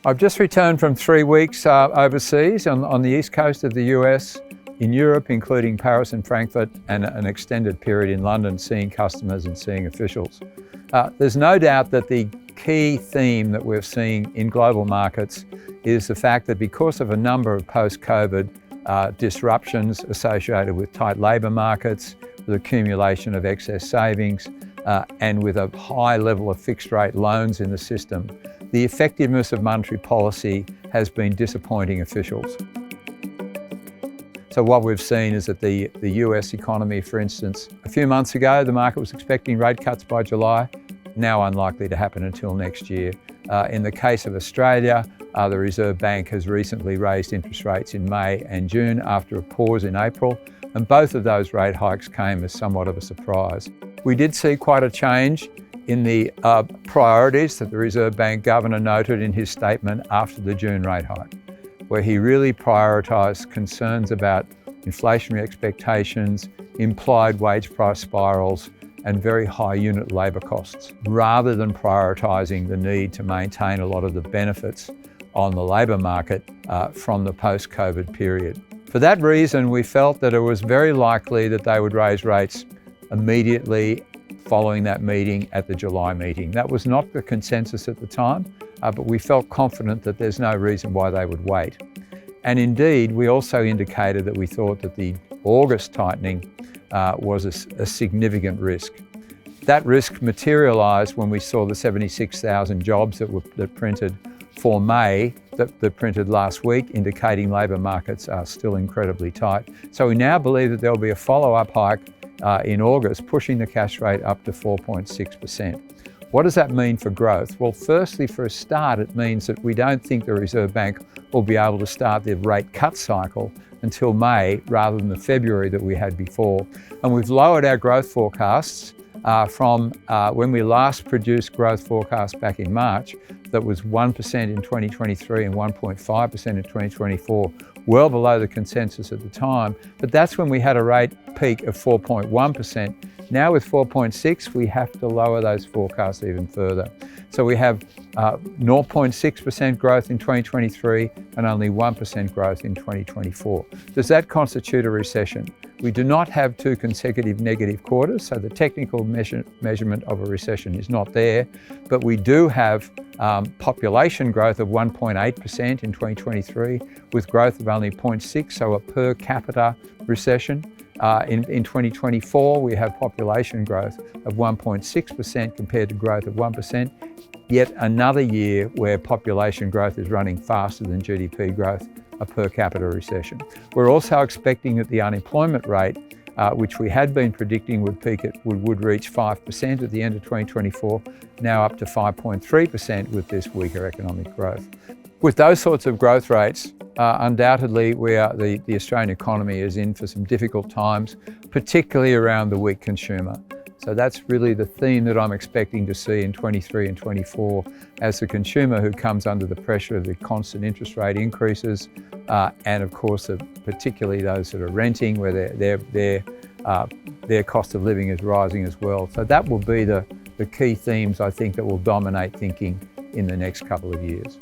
I've just returned from 3 weeks overseas on the east coast of the US, in Europe, including Paris and Frankfurt, and an extended period in London seeing customers and seeing officials. There's no doubt that the key theme that we're seeing in global markets is the fact that because of a number of post-COVID disruptions associated with tight labour markets, with accumulation of excess savings, and with a high level of fixed rate loans in the system, the effectiveness of monetary policy has been disappointing officials. So what we've seen is that the US economy, for instance, a few months ago, the market was expecting rate cuts by July, now unlikely to happen until next year. In the case of Australia, the Reserve Bank has recently raised interest rates in May and June after a pause in April, and both of those rate hikes came as somewhat of a surprise. We did see quite a change in the priorities that the Reserve Bank Governor noted in his statement after the June rate hike, where he really prioritised concerns about inflationary expectations, implied wage price spirals, and very high unit labour costs, rather than prioritising the need to maintain a lot of the benefits on the labour market from the post-COVID period. For that reason, we felt that it was very likely that they would raise rates immediately following that meeting at the July meeting. That was not the consensus at the time, but we felt confident that there's no reason why they would wait. And indeed, we also indicated that we thought that the August tightening was a significant risk. That risk materialised when we saw the 76,000 jobs that printed for May, that printed last week, indicating labour markets are still incredibly tight. So we now believe that there'll be a follow-up hike in August, pushing the cash rate up to 4.6%. What does that mean for growth? Well, firstly, for a start, it means that we don't think the Reserve Bank will be able to start their rate cut cycle until May rather than the February that we had before. And we've lowered our growth forecasts from when we last produced growth forecasts back in March, that was 1% in 2023 and 1.5% in 2024, well below the consensus at the time. But that's when we had a rate peak of 4.1%. Now with 4.6, we have to lower those forecasts even further. So we have 0.6% growth in 2023 and only 1% growth in 2024. Does that constitute a recession? We do not have 2 consecutive negative quarters, so the technical measurement of a recession is not there, but we do have population growth of 1.8% in 2023 with growth of only 0.6, so a per capita recession. In 2024, we have population growth of 1.6% compared to growth of 1%, yet another year where population growth is running faster than GDP growth, a per capita recession. We're also expecting that the unemployment rate, which we had been predicting would peak would reach 5% at the end of 2024, now up to 5.3% with this weaker economic growth. With those sorts of growth rates, undoubtedly the Australian economy is in for some difficult times, particularly around the weak consumer. So that's really the theme that I'm expecting to see in 23 and 24 as the consumer who comes under the pressure of the constant interest rate increases, and of course particularly those that are renting, where their cost of living is rising as well. So that will be the key themes I think that will dominate thinking in the next couple of years.